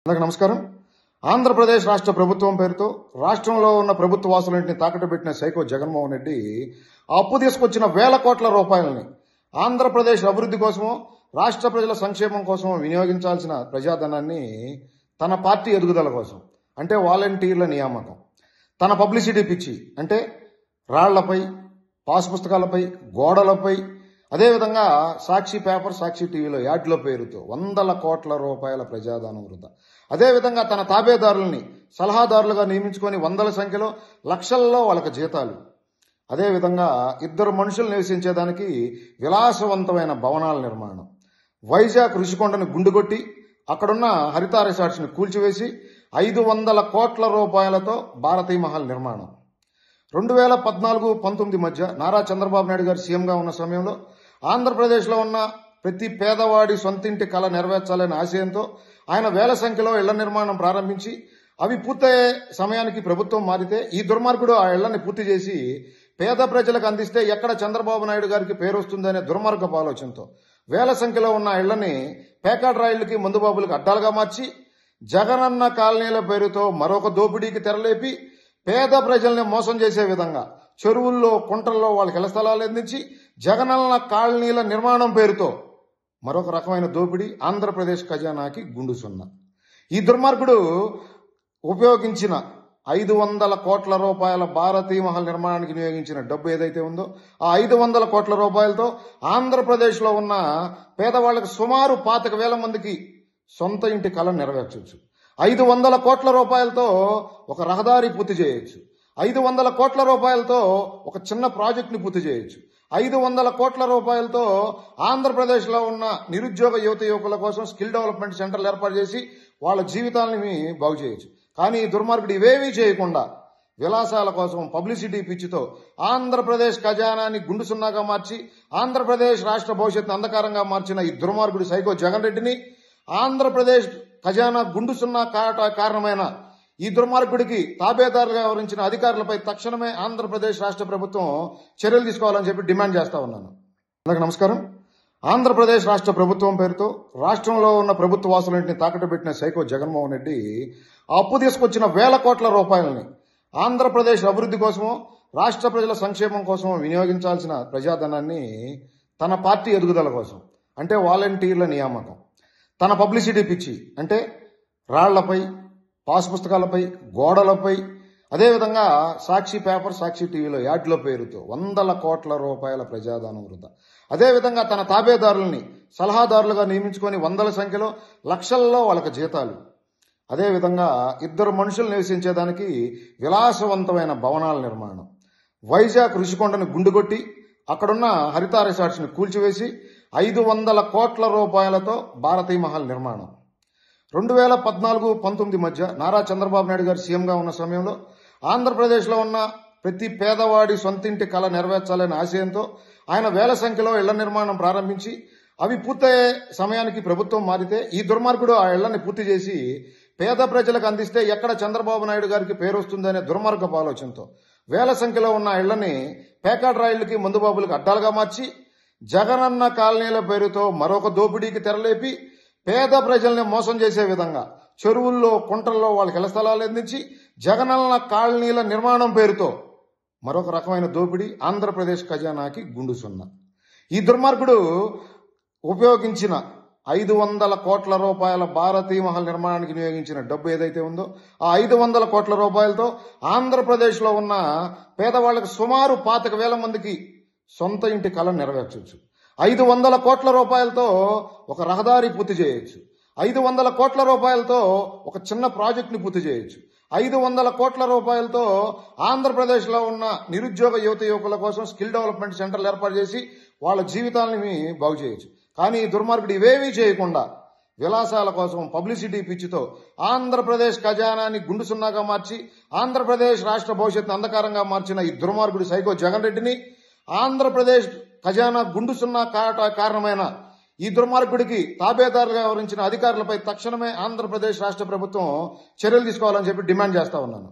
అందరికీ నమస్కారం. ఆంధ్రప్రదేశ్ రాష్ట్ర ప్రభుత్వం పేరుతో రాష్ట్రంలో ఉన్న ప్రభుత్వ వాసులన్నింటినీ తాకట్టు పెట్టిన సైకో జగన్మోహన్ రెడ్డి అప్పు తీసుకొచ్చిన వేల కోట్ల రూపాయలని ఆంధ్రప్రదేశ్ అభివృద్ధి కోసమో రాష్ట్ర ప్రజల సంక్షేమం కోసమో వినియోగించాల్సిన ప్రజాధనాన్ని తన పార్టీ ఎదుగుదల కోసం అంటే వాలంటీర్ల నియామకం, తన పబ్లిసిటీ పిచ్చి అంటే రాళ్లపై, పాస్ పుస్తకాలపై, గోడలపై, అదేవిధంగా సాక్షి పేపర్, సాక్షి టీవీలో యాడ్ల పేరుతో వందల కోట్ల రూపాయల ప్రజాధనం వృధా. అదేవిధంగా తన తాబేదారుల్ని సలహాదారులుగా నియమించుకొని వందల సంఖ్యలో, లక్షల్లో వాళ్ళకి జీతాలు. అదేవిధంగా ఇద్దరు మనుషులు నివసించేదానికి విలాసవంతమైన భవనాల నిర్మాణం. వైజాగ్ రుషికొండను గుండుగొట్టి అక్కడున్న హరిత రిసార్ట్స్ని కూల్చివేసి 500 కోట్ల రూపాయలతో భారతీయ మహల్ నిర్మాణం. 2014-19 మధ్య నారా చంద్రబాబు నాయుడు గారు సీఎంగా ఉన్న సమయంలో ఆంధ్రప్రదేశ్లో ఉన్న ప్రతి పేదవాడి సొంతింటి కళ నెరవేర్చాలనే ఆశయంతో ఆయన వేల సంఖ్యలో ఇళ్ల నిర్మాణం ప్రారంభించి అవి పూర్తయ్యే సమయానికి ప్రభుత్వం మారితే ఈ దుర్మార్గుడు ఆ ఇళ్లని పూర్తి చేసి పేద ప్రజలకు అందిస్తే ఎక్కడ చంద్రబాబు నాయుడు గారికి పేరు వస్తుందనే దుర్మార్గపు ఆలోచనతో వేల సంఖ్యలో ఉన్న ఇళ్లని పేకాట్ రాయిళ్లకి, మందుబాబులకు అడ్డాలుగా మార్చి జగనన్న కాలనీల పేరుతో మరొక దోపిడీకి తెరలేపి పేద ప్రజల్ని మోసం చేసే విధంగా చెరువుల్లో, కుంటల్లో వాళ్ళకి ఇళ్ల స్థలాలు అందించి జగనన్న కాలనీల నిర్మాణం పేరుతో మరొక రకమైన దోపిడీ ఆంధ్రప్రదేశ్ ఖజానాకి గుండు సున్నా. ఈ దుర్మార్గుడు ఉపయోగించిన 500 కోట్ల రూపాయల భారతీయ మహల్ నిర్మాణానికి వినియోగించిన డబ్బు ఏదైతే ఉందో ఆ 500 కోట్ల రూపాయలతో ఆంధ్రప్రదేశ్లో ఉన్న పేదవాళ్ళకి సుమారు 25,000 మందికి సొంత ఇంటి కళ నెరవేర్చవచ్చు. 500 కోట్ల రూపాయలతో ఒక రహదారి పూర్తి చేయొచ్చు. 500 కోట్ల రూపాయలతో ఒక చిన్న ప్రాజెక్టుని పూర్తి చేయొచ్చు. 500 కోట్ల రూపాయలతో ఆంధ్రప్రదేశ్లో ఉన్న నిరుద్యోగ యువకుల కోసం స్కిల్ డెవలప్మెంట్ సెంటర్లు ఏర్పాటు చేసి వాళ్ళ జీవితాలని బాగు చేయొచ్చు. కానీ ఈ దుర్మార్గుడు ఇవేమీ చేయకుండా విలాసాల కోసం పబ్లిసిటీ పిచ్చితో ఆంధ్రప్రదేశ్ ఖజానాన్ని గుండు సున్నాగా మార్చి ఆంధ్రప్రదేశ్ రాష్ట్ర భవిష్యత్తును అంధకారంగా మార్చిన ఈ దుర్మార్గుడు సైకో జగన్ రెడ్డిని, ఆంధ్రప్రదేశ్ ఖజానా గుండు సున్నా కారణమైన ఈ దుర్మార్గుడికి తాబేదారులుగా వ్యవహరించిన అధికారులపై తక్షణమే ఆంధ్రప్రదేశ్ రాష్ట్ర ప్రభుత్వం చర్యలు తీసుకోవాలని చెప్పి డిమాండ్ చేస్తా ఉన్నాను. అందరికీ నమస్కారం. ఆంధ్రప్రదేశ్ రాష్ట్ర ప్రభుత్వం పేరుతో రాష్ట్రంలో ఉన్న ప్రభుత్వ వాసులన్నింటినీ తాకట్టు పెట్టిన సైకో జగన్మోహన్ రెడ్డి అప్పు తీసుకొచ్చిన వేల కోట్ల రూపాయలని ఆంధ్రప్రదేశ్ అభివృద్ధి కోసమో రాష్ట్ర ప్రజల సంక్షేమం కోసమో వినియోగించాల్సిన ప్రజాధనాన్ని తన పార్టీ ఎదుగుదల కోసం అంటే వాలంటీర్ల నియామకం, తన పబ్లిసిటీ పిచ్చి అంటే రాళ్లపై, పాస్ పుస్తకాలపై, గోడలపై, అదేవిధంగా సాక్షి పేపర్, సాక్షి టీవీలో యాడ్ల పేరుతో వందల కోట్ల రూపాయల ప్రజాధనం వృధా. అదేవిధంగా తన తాబేదారుల్ని సలహాదారులుగా నియమించుకొని వందల సంఖ్యలో, లక్షల్లో వాళ్ళకి జీతాలు. అదేవిధంగా ఇద్దరు మనుషులు నివసించేదానికి విలాసవంతమైన భవనాల నిర్మాణం. వైజాగ్ రుషికొండను గుండుగొట్టి అక్కడున్న హరిత రిసార్ట్స్ని కూల్చివేసి 500 కోట్ల రూపాయలతో భారతీయ మహల్ నిర్మాణం. 2014-19 మధ్య నారా చంద్రబాబు నాయుడు గారు సీఎంగా ఉన్న సమయంలో ఆంధ్రప్రదేశ్లో ఉన్న ప్రతి పేదవాడి సొంతింటి కళ నెరవేర్చాలనే ఆశయంతో ఆయన వేల సంఖ్యలో ఇళ్ల నిర్మాణం ప్రారంభించి అవి పూర్తయ్యే సమయానికి ప్రభుత్వం మారితే ఈ దుర్మార్గుడు ఆ ఇళ్లని పూర్తి చేసి పేద ప్రజలకు అందిస్తే ఎక్కడ చంద్రబాబు నాయుడు గారికి పేరు వస్తుందనే దుర్మార్గపు ఆలోచనతో వేల సంఖ్యలో ఉన్న ఇళ్లని పేకాట్ రాయిళ్లకి, మందుబాబులకు అడ్డాలుగా మార్చి జగనన్న కాలనీల పేరుతో మరొక దోపిడీకి తెరలేపి పేద ప్రజల్ని మోసం చేసే విధంగా చెరువుల్లో, కుంటల్లో వాళ్ళకి ఇళ్ల స్థలాలు అందించి జగనన్న కాలనీల నిర్మాణం పేరుతో మరొక రకమైన దోపిడీ ఆంధ్రప్రదేశ్ ఖజానాకి గుండు సున్నా. ఈ దుర్మార్గుడు ఉపయోగించిన 500 కోట్ల రూపాయల భారతీయ మహల్ నిర్మాణానికి వినియోగించిన డబ్బు ఏదైతే ఉందో ఆ 500 కోట్ల రూపాయలతో ఆంధ్రప్రదేశ్లో ఉన్న పేదవాళ్ళకి సుమారు 25,000 మందికి సొంత ఇంటి కళ నెరవేర్చవచ్చు. 500 కోట్ల రూపాయలతో ఒక రహదారి పూర్తి చేయొచ్చు. 500 కోట్ల రూపాయలతో ఒక చిన్న ప్రాజెక్టుని పూర్తి చేయొచ్చు. 500 కోట్ల రూపాయలతో ఆంధ్రప్రదేశ్లో ఉన్న నిరుద్యోగ యువకుల కోసం స్కిల్ డెవలప్మెంట్ సెంటర్లు ఏర్పాటు చేసి వాళ్ళ జీవితాలని బాగు చేయొచ్చు. కానీ ఈ దుర్మార్గుడు ఇవేమీ చేయకుండా విలాసాల కోసం పబ్లిసిటీ పిచ్చితో ఆంధ్రప్రదేశ్ ఖజానాన్ని గుండు సున్నాగా మార్చి ఆంధ్రప్రదేశ్ రాష్ట్ర భవిష్యత్తును అంధకారంగా మార్చిన ఈ దుర్మార్గుడు సైకో జగన్ రెడ్డిని, ఆంధ్రప్రదేశ్ ఖజానా గుండు సున్నా కారణమైన ఈ దుర్మార్గుడికి తాబేదారులుగా వ్యవహరించిన అధికారులపై తక్షణమే ఆంధ్రప్రదేశ్ రాష్ట్ర ప్రభుత్వం చర్యలు తీసుకోవాలని చెప్పి డిమాండ్ చేస్తా ఉన్నాను.